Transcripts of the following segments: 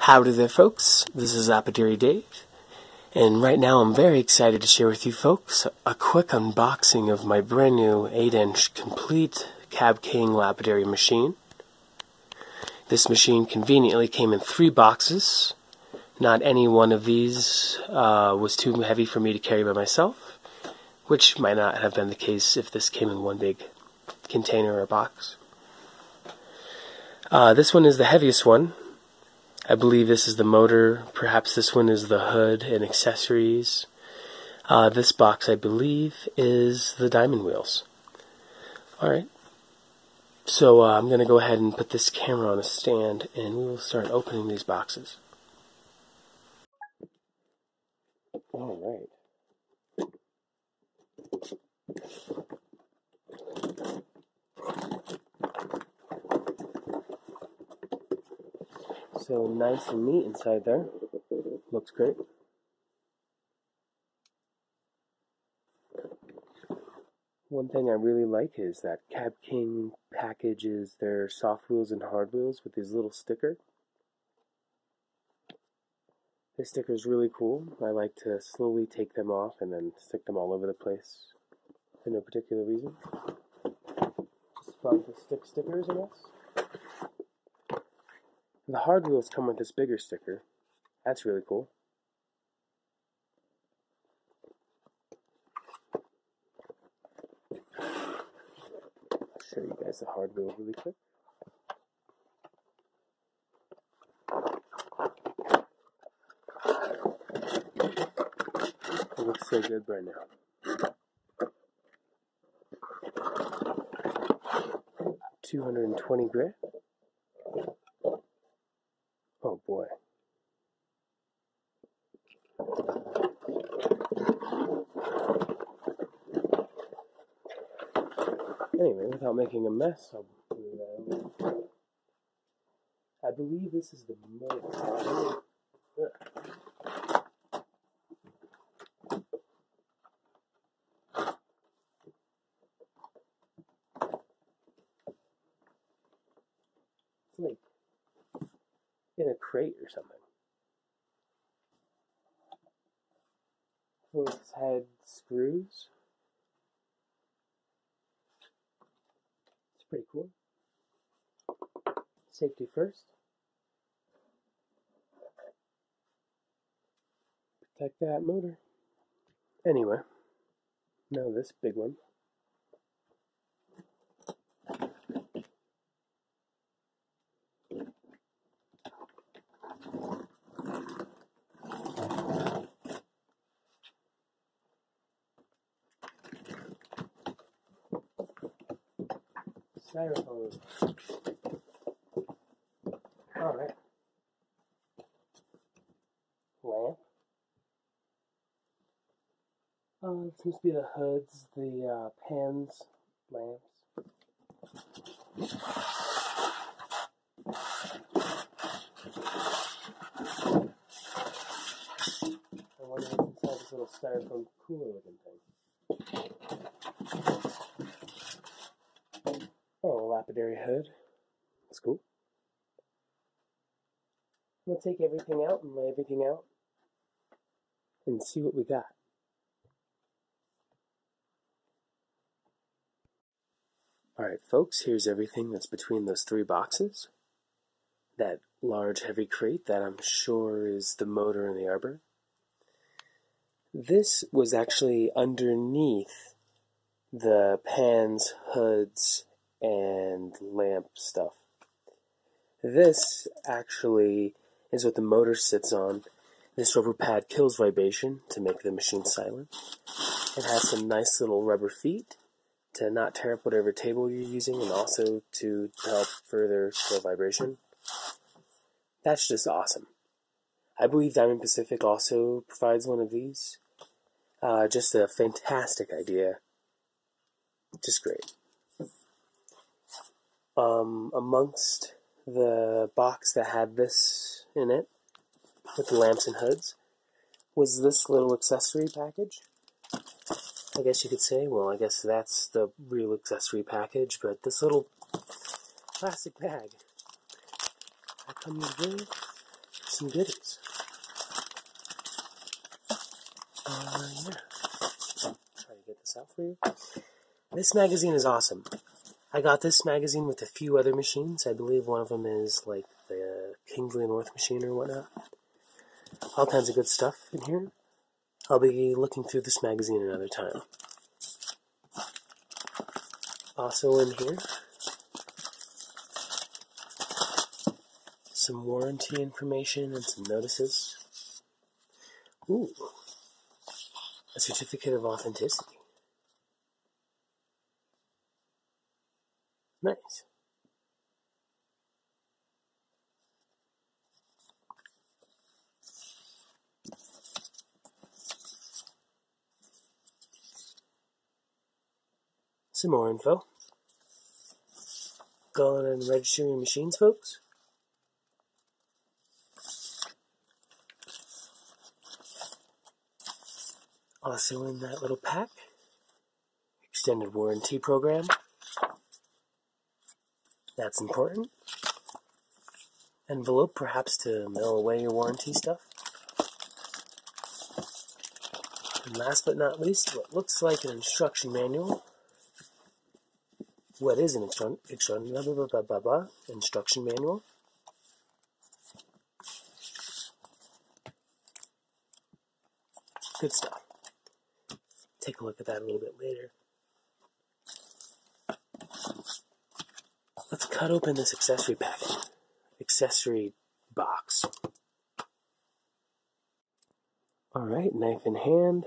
Howdy there, folks. This is Lapidary Dave, and right now I'm very excited to share with you folks a quick unboxing of my brand new 8-inch complete CabKing lapidary machine. This machine conveniently came in 3 boxes. Not any one of these was too heavy for me to carry by myself, which might not have been the case if this came in one big container or box. This one is the heaviest one. I believe this is the motor. Perhaps this one is the hood and accessories. This box, I believe, is the diamond wheels. Alright. So I'm going to go ahead and put this camera on a stand and we will start opening these boxes. Alright. So nice and neat inside there. Looks great. One thing I really like is that CabKing packages their soft wheels and hard wheels with these little stickers. This sticker is really cool. I like to slowly take them off and then stick them all over the place for no particular reason. Just fun to stick stickers, I guess. The hard wheels come with this bigger sticker. That's really cool. I'll show you guys the hard wheel really quick. It looks so good right now. 220 grit. Oh boy. Anyway, without making a mess, I'll do that. I believe this is the motor. It's like in a crate or something. So it's had screws. It's pretty cool. Safety first. Protect that motor. Anyway, now this big one. Styrofoam. Alright. Lamp. It seems to be the hoods, the pans, lamps. I wonder what's inside this little styrofoam cooler looking thing. Oh, a lapidary hood. That's cool. I'm going to take everything out and lay everything out and see what we got. Alright folks, here's everything that's between those 3 boxes. That large heavy crate that I'm sure is the motor and the arbor. This was actually underneath the pans, hoods, and lamp stuff. This actually is what the motor sits on. This rubber pad kills vibration to make the machine silent. It has some nice little rubber feet to not tear up whatever table you're using and also to help further kill vibration. That's just awesome. I believe Diamond Pacific also provides one of these. Just a fantastic idea. Just great. Amongst the box that had this in it, with the lamps and hoods, was this little accessory package. I guess you could say, well, I guess that's the real accessory package, but this little plastic bag that comes with some goodies. Yeah. Try to get this out for you. This magazine is awesome. I got this magazine with a few other machines. I believe one of them is like the Kingsley North machine or whatnot. All kinds of good stuff in here. I'll be looking through this magazine another time. Also in here, some warranty information and some notices. Ooh, a certificate of authenticity. Nice. Some more info. Go on and register your machines, folks. Also in that little pack, extended warranty program. That's important. Envelope, perhaps to mail away your warranty stuff. And last but not least, what looks like an instruction manual. What is an instruction manual? Good stuff. Take a look at that a little bit later. Let's cut open this accessory packet. Accessory box. Alright, knife in hand.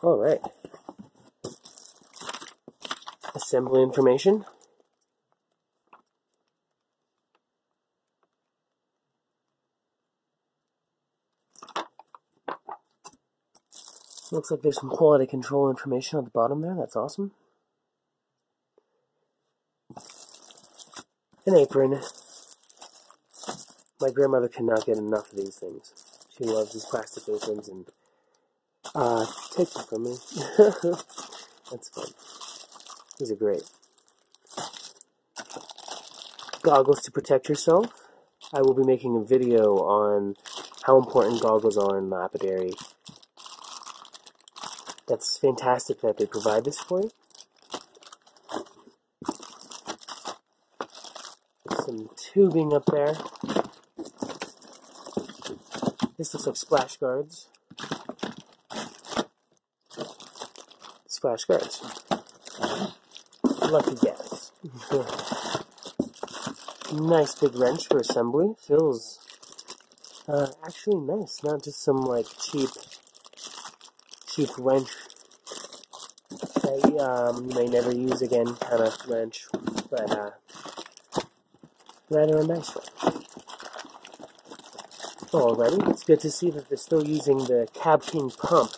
Alright. Assembly information. Looks like there's some quality control information on the bottom there. That's awesome. An apron. My grandmother cannot get enough of these things. She loves these plastic aprons and takes them from me. That's fun. These are great. Goggles to protect yourself. I will be making a video on how important goggles are in Lapidary. That's fantastic that they provide this for you. Some tubing up there. This looks like splash guards. Splash guards. Lucky guess. Nice big wrench for assembly. Feels actually nice. Not just some like cheap wrench that you may never use again kind of wrench, but rather a nice one. Alrighty, it's good to see that they're still using the CabKing pump.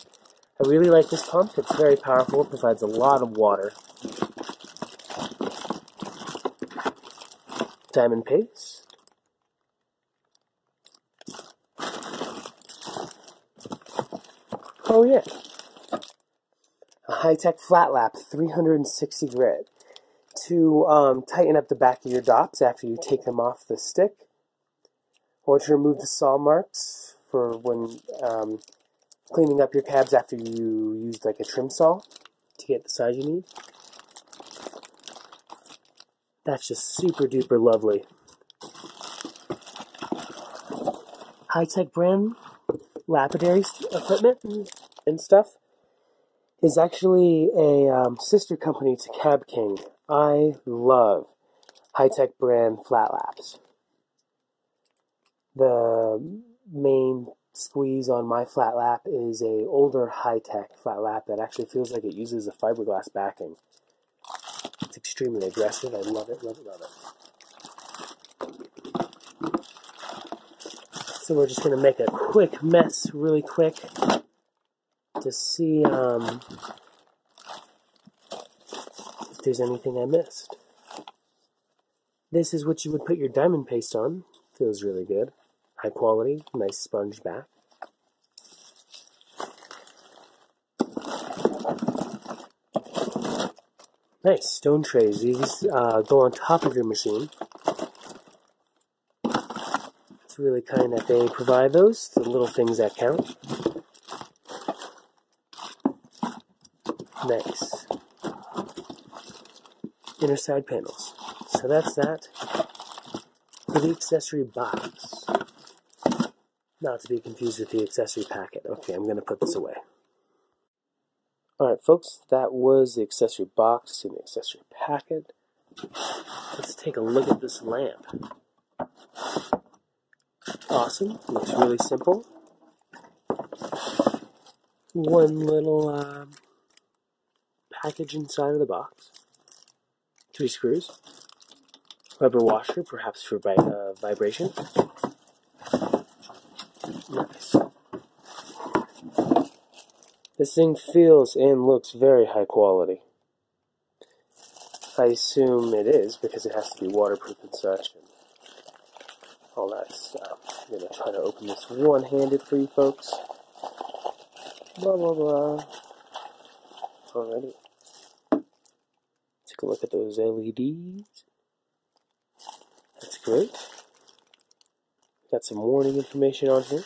I really like this pump. It's very powerful. It provides a lot of water. Diamond paste. Oh yeah. A high-tech flat lap, 360 grit. To tighten up the back of your dots after you take them off the stick. Or to remove the saw marks for when cleaning up your cabs after you used like a trim saw to get the size you need. That's just super duper lovely. High-tech brand Lapidary equipment and stuff is actually a sister company to CabKing. I love high-tech brand flat laps. The main squeeze on my flat lap is a older high-tech flat lap that actually feels like it uses a fiberglass backing. It's extremely aggressive. I love it, love it, love it. So we're just going to make a quick mess really quick to see if there's anything I missed. This is what you would put your diamond paste on. Feels really good. High quality, nice sponge back. Nice stone trays. These go on top of your machine. It's really kind that they provide those, the little things that count. Nice. Inner side panels. So that's that for the accessory box. Not to be confused with the accessory packet. Okay, I'm going to put this away. Alright folks, that was the accessory box and the accessory packet. Let's take a look at this lamp. Awesome, looks really simple. One little package inside of the box. 3 screws. Rubber washer, perhaps for vibration. Nice. This thing feels and looks very high quality. I assume it is because it has to be waterproof and such and all that stuff. I'm going to try to open this one-handed for you folks. Blah, blah, blah. Alrighty. Take a look at those LEDs. That's great. Got some warning information on here.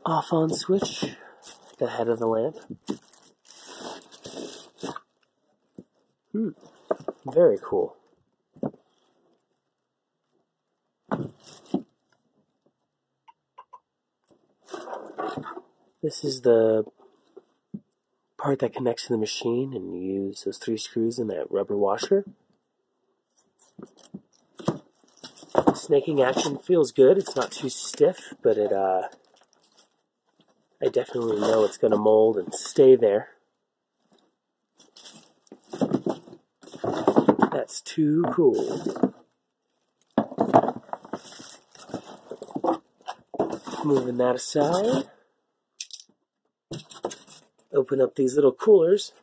Off-on switch, the head of the lamp. Very cool. This is the part that connects to the machine, and you use those 3 screws in that rubber washer. Snaking action feels good. It's not too stiff, but I definitely know it's going to mold and stay there. That's too cool. Moving that aside. Open up these little coolers.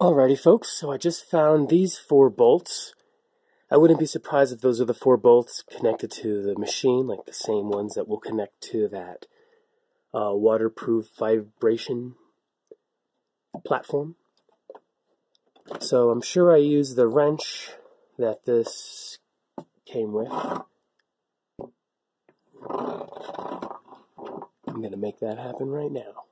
Alrighty folks, so I just found these 4 bolts. I wouldn't be surprised if those are the 4 bolts connected to the machine, like the same ones that will connect to that waterproof vibration platform. So I'm sure I used the wrench that this came with. I'm going to make that happen right now.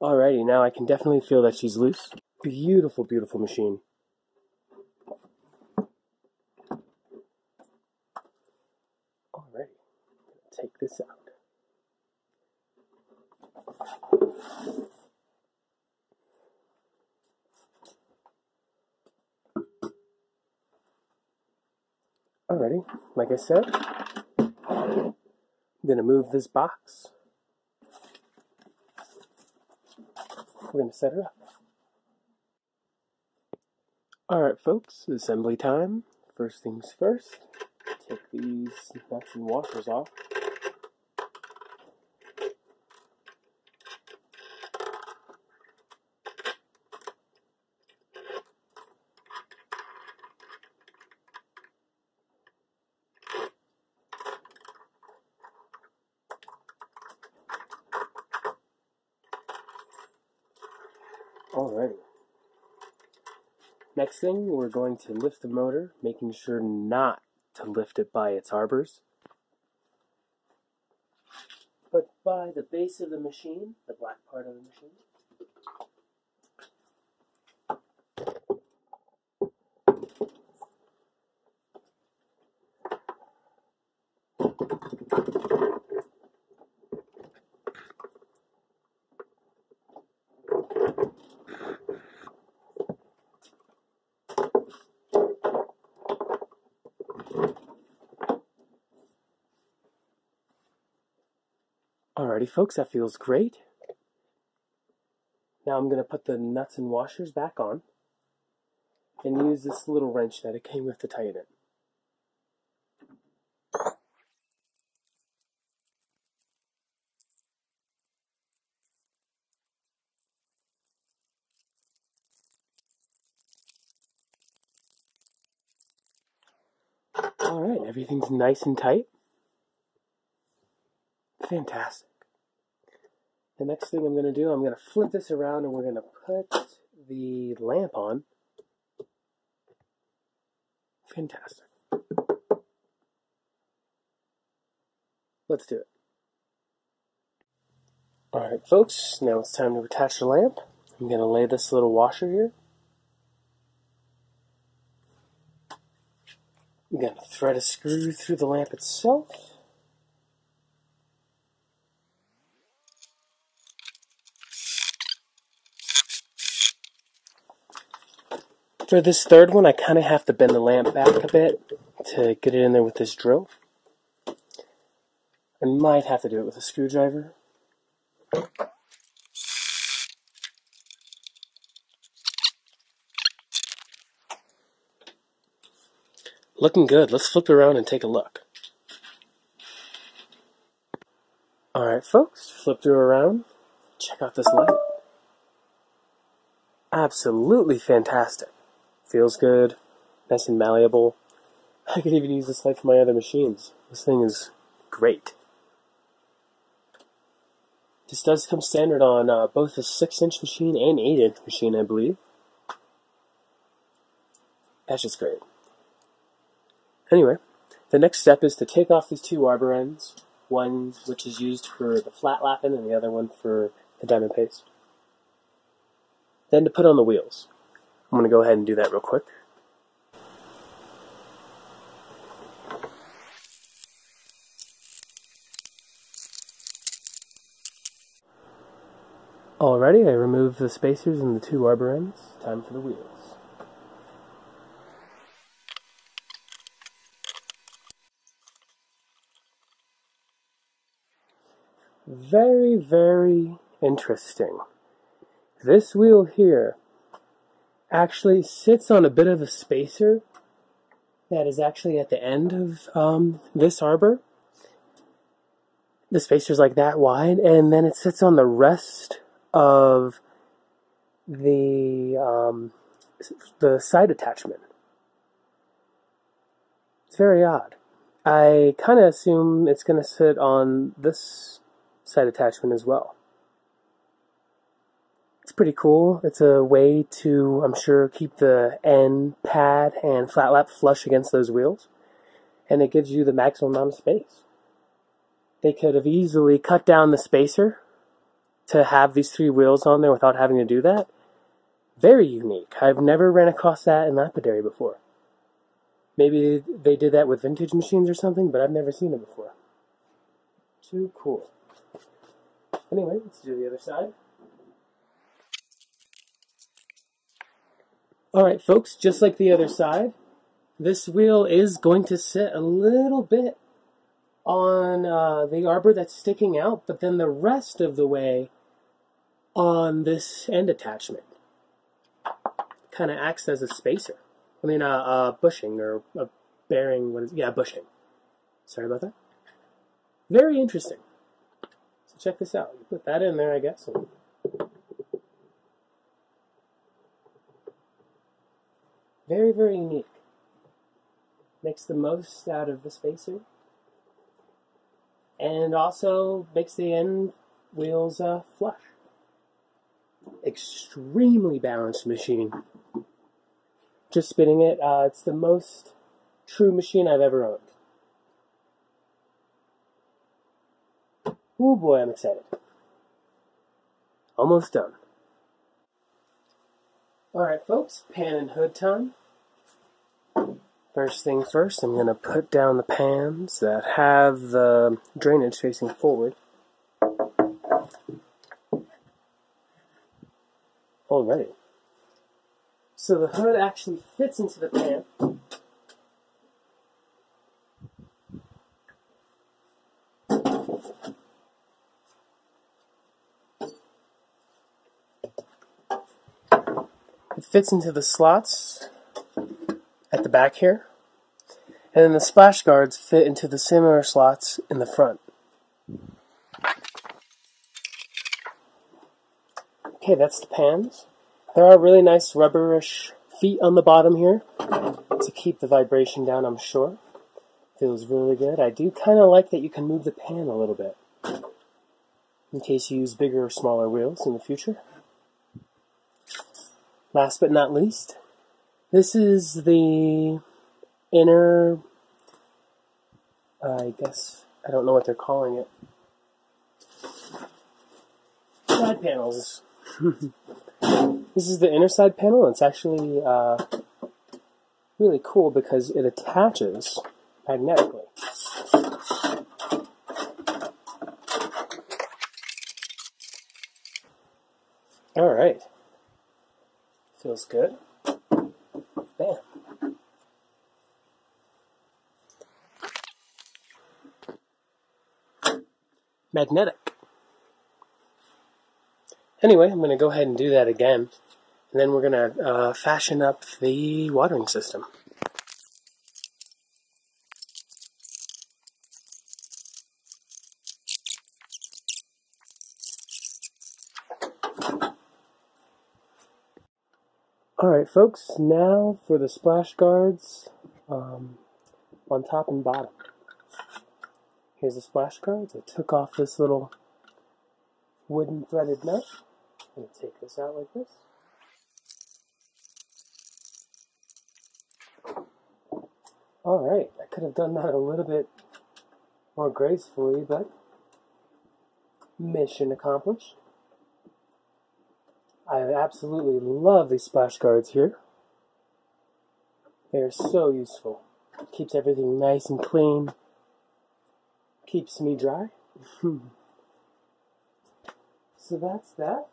Alrighty, now I can definitely feel that she's loose. Beautiful, beautiful machine. Alrighty, take this out. Alrighty, like I said, I'm going to move this box. We're going to set it up. Alright folks, assembly time. First things first, take these nuts and washers off. Alrighty. Next thing, we're going to lift the motor, making sure not to lift it by its arbors, but by the base of the machine, the black part of the machine. Alrighty folks, that feels great. Now I'm going to put the nuts and washers back on and use this little wrench that it came with to tighten it. Alright, everything's nice and tight. Fantastic. The next thing I'm going to do, I'm going to flip this around and we're going to put the lamp on. Fantastic. Let's do it. Alright folks, now it's time to attach the lamp. I'm going to lay this little washer here. I'm going to thread a screw through the lamp itself. For this third one, I kind of have to bend the lamp back a bit to get it in there with this drill. I might have to do it with a screwdriver. Looking good. Let's flip it around and take a look. Alright folks, flipped her around. Check out this light. Absolutely fantastic. Feels good, nice and malleable. I could even use this light for my other machines. This thing is great. This does come standard on both a 6-inch machine and 8-inch machine, I believe. That's just great. Anyway, the next step is to take off these two arbor ends. One which is used for the flat lapping and the other one for the diamond paste. Then to put on the wheels. I'm going to go ahead and do that real quick. Alrighty, I removed the spacers and the two arbor ends. Time for the wheels. Very, very interesting. This wheel here actually sits on a bit of a spacer that is actually at the end of this arbor. The spacer's like that wide, and then it sits on the rest of the side attachment. It's very odd. I kind of assume it's going to sit on this side attachment as well. It's pretty cool. It's a way to, I'm sure, keep the end pad and flat lap flush against those wheels. And it gives you the maximum amount of space. They could have easily cut down the spacer to have these three wheels on there without having to do that. Very unique. I've never ran across that in Lapidary before. Maybe they did that with vintage machines or something, but I've never seen it before. Too cool. Anyway, let's do the other side. Alright folks, just like the other side, this wheel is going to sit a little bit on the arbor that's sticking out, but then the rest of the way on this end attachment. Kind of acts as a spacer. I mean, a bushing or a bearing, bushing. Sorry about that. Very interesting. So check this out. Put that in there, I guess. Very, very unique. Makes the most out of the spacer. And also makes the end wheels flush. Extremely balanced machine. Just spinning it, it's the most true machine I've ever owned. Oh boy, I'm excited. Almost done. Alright folks, pan and hood time. First thing first, I'm going to put down the pans that have the drainage facing forward. Alrighty. So the hood actually fits into the pan. It fits into the slots at the back here, and then the splash guards fit into the similar slots in the front. Okay, that's the pans. There are really nice rubberish feet on the bottom here to keep the vibration down, I'm sure. Feels really good. I do kind of like that you can move the pan a little bit in case you use bigger or smaller wheels in the future. Last but not least, this is the inner, I guess, I don't know what they're calling it. Side panels. This is the inner side panel. It's actually really cool because it attaches magnetically. Alright. Feels good. Bam. Magnetic. Anyway, I'm going to go ahead and do that again. And then we're going to fashion up the watering system. Alright folks, now for the splash guards on top and bottom. Here's the splash guards. I took off this little wooden threaded nut. I'm going to take this out like this. Alright, I could have done that a little bit more gracefully, but mission accomplished. I absolutely love these splash guards here. They're so useful. Keeps everything nice and clean. Keeps me dry. So that's that.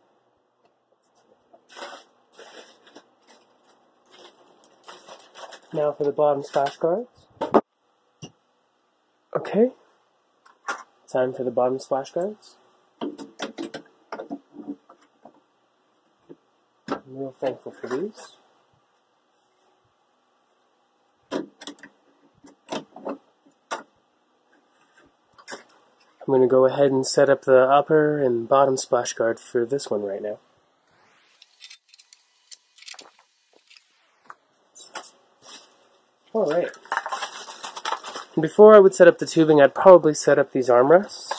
Now for the bottom splash guards. Okay. Time for the bottom splash guards. I'm real thankful for these. I'm going to go ahead and set up the upper and bottom splash guard for this one right now. Alright. Before I would set up the tubing, I'd probably set up these armrests.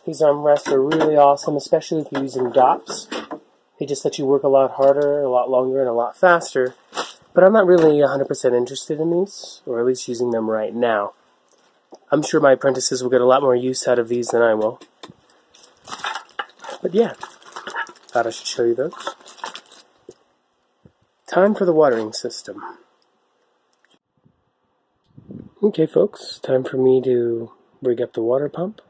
These armrests are really awesome, especially if you're using dops. They just let you work a lot harder, a lot longer, and a lot faster. But I'm not really 100% interested in these, or at least using them right now. I'm sure my apprentices will get a lot more use out of these than I will. But yeah, thought I should show you those. Time for the watering system. Okay folks, time for me to rig up the water pump.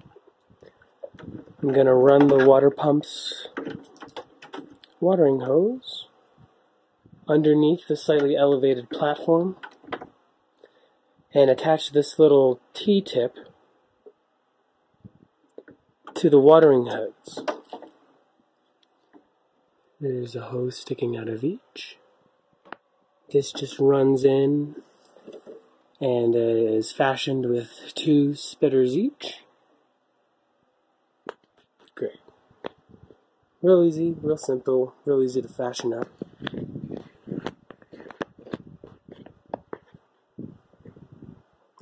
I'm going to run the water pump's watering hose underneath the slightly elevated platform and attach this little T-tip to the watering hoods. There's a hose sticking out of each. This just runs in and is fashioned with 2 spitters each. Great. Real easy, real simple, real easy to fashion up.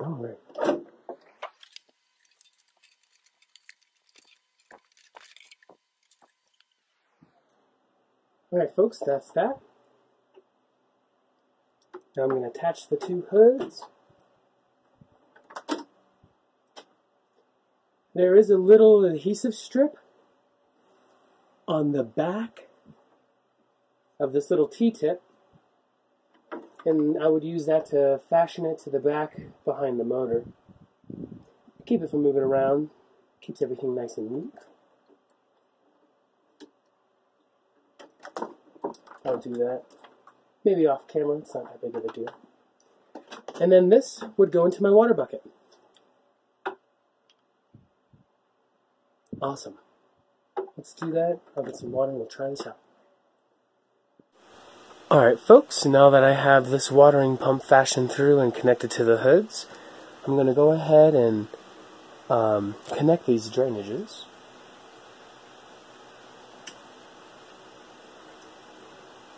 Alright. Alright folks, that's that. Now I'm going to attach the 2 hoods. There is a little adhesive strip on the back of this little T-tip, and I would use that to fashion it to the back behind the motor. Keep it from moving around, keeps everything nice and neat. I'll do that. Maybe off camera, it's not that big of a deal. And then this would go into my water bucket. Awesome. Let's do that. I'll get some water and we'll try this out. Alright folks, now that I have this watering pump fashioned through and connected to the hoods, I'm going to go ahead and connect these drainages.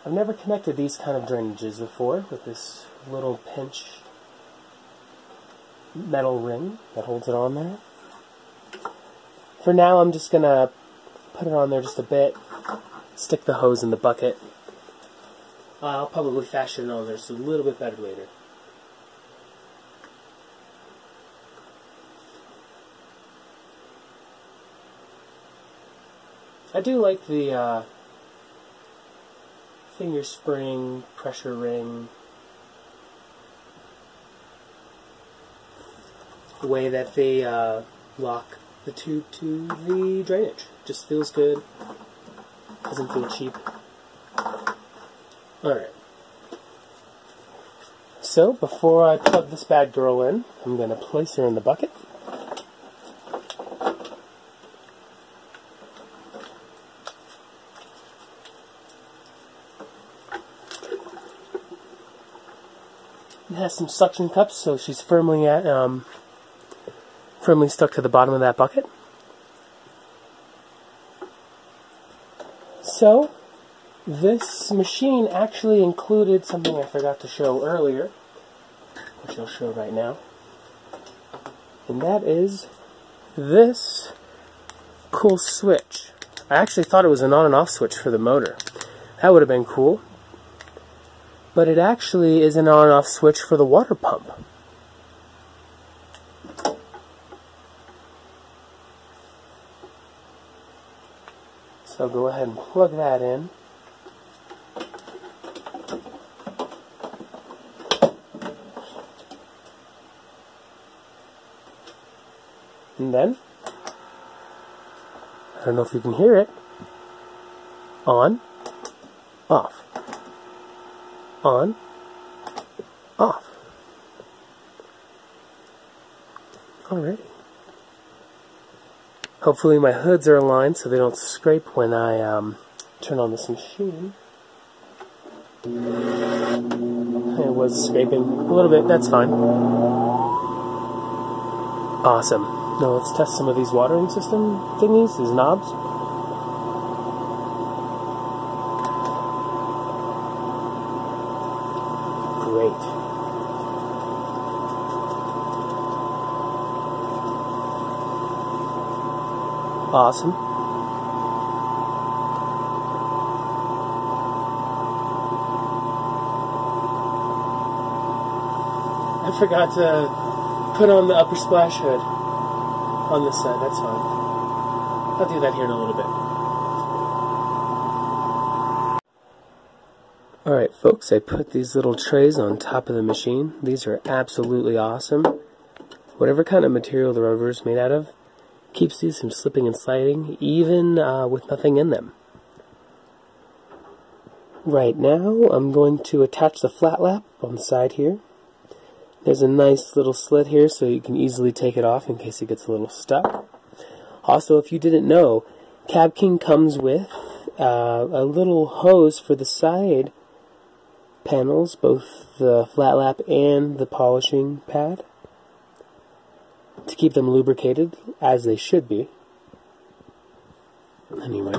I've never connected these kind of drainages before with this little pinch metal ring that holds it on there. For now I'm just going to put it on there just a bit, stick the hose in the bucket. I'll probably fashion it on there just a little bit better later. I do like the finger spring pressure ring, the way that they lock the tube to the drainage. Just feels good, doesn't feel cheap. Alright, so before I plug this bad girl in, I'm going to place her in the bucket. It has some suction cups, so she's firmly stuck to the bottom of that bucket. So, this machine actually included something I forgot to show earlier, which I'll show right now. And that is this cool switch. I actually thought it was an on and off switch for the motor. That would have been cool. But it actually is an on and off switch for the water pump. So go ahead and plug that in. And then, I don't know if you can hear it, on, off. On, off. Alrighty. Hopefully my hoods are aligned so they don't scrape when I turn on this machine. It was scraping a little bit, that's fine. Awesome. Now let's test some of these watering system thingies, these knobs. Great. Awesome. I forgot to put on the upper splash hood on this side, that's fine. I'll do that here in a little bit. Alright folks, I put these little trays on top of the machine. These are absolutely awesome. Whatever kind of material the rover is made out of keeps these from slipping and sliding, even with nothing in them. Right now, I'm going to attach the flat lap on the side here. There's a nice little slit here so you can easily take it off in case it gets a little stuck. Also, if you didn't know, CabKing comes with a little hose for the side panels, both the flat lap and the polishing pad, to keep them lubricated, as they should be. Anyway,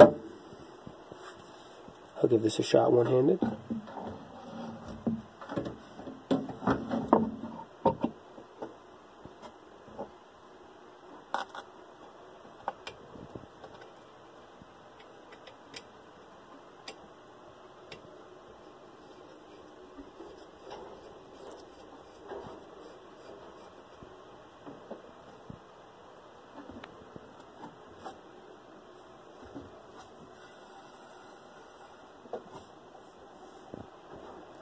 I'll give this a shot one-handed.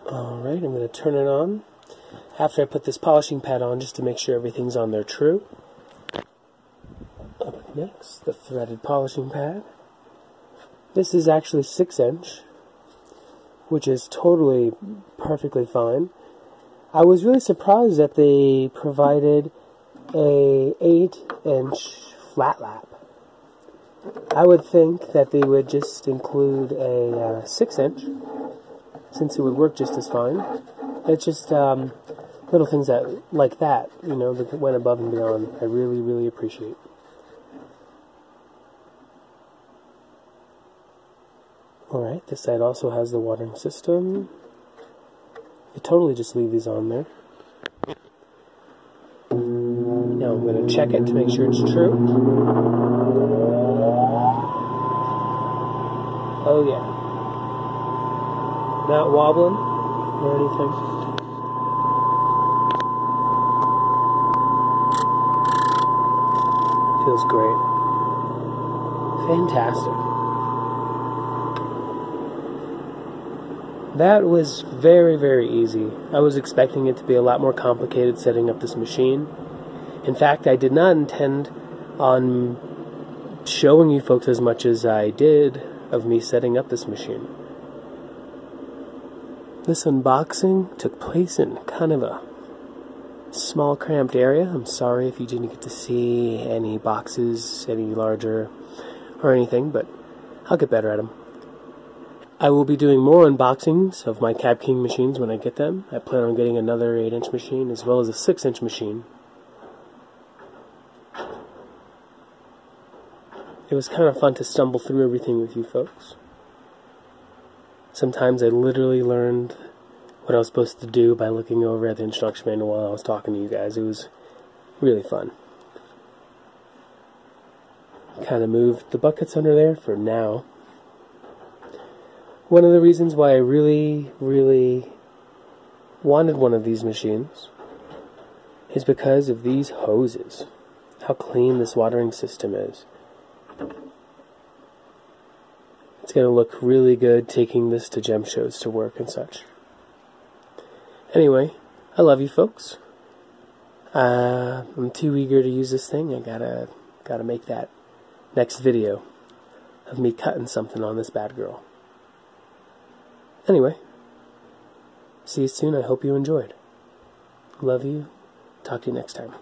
Alright, I'm going to turn it on after I put this polishing pad on just to make sure everything's on there true. Up next, the threaded polishing pad. This is actually 6-inch, which is totally perfectly fine. I was really surprised that they provided a 8-inch flat lap. I would think that they would just include a 6-inch. since it would work just as fine. It's just little things that like that, you know, that went above and beyond. I really, really appreciate. Alright, this side also has the watering system. You totally just leave these on there. Now I'm going to check it to make sure it's true. Oh yeah. Not wobbling or anything. Feels great. Fantastic. That was very, very easy. I was expecting it to be a lot more complicated setting up this machine. In fact, I did not intend on showing you folks as much as I did of me setting up this machine. This unboxing took place in kind of a small, cramped area. I'm sorry if you didn't get to see any boxes any larger or anything, but I'll get better at them. I will be doing more unboxings of my CabKing machines when I get them. I plan on getting another 8-inch machine as well as a 6-inch machine. It was kind of fun to stumble through everything with you folks. Sometimes I literally learned what I was supposed to do by looking over at the instruction manual while I was talking to you guys. It was really fun. Kind of moved the buckets under there for now. One of the reasons why I really, really wanted one of these machines is because of these hoses. How clean this watering system is. It's going to look really good taking this to gem shows to work and such. Anyway, I love you folks. I'm too eager to use this thing. I gotta make that next video of me cutting something on this bad girl. Anyway, see you soon. I hope you enjoyed. Love you. Talk to you next time.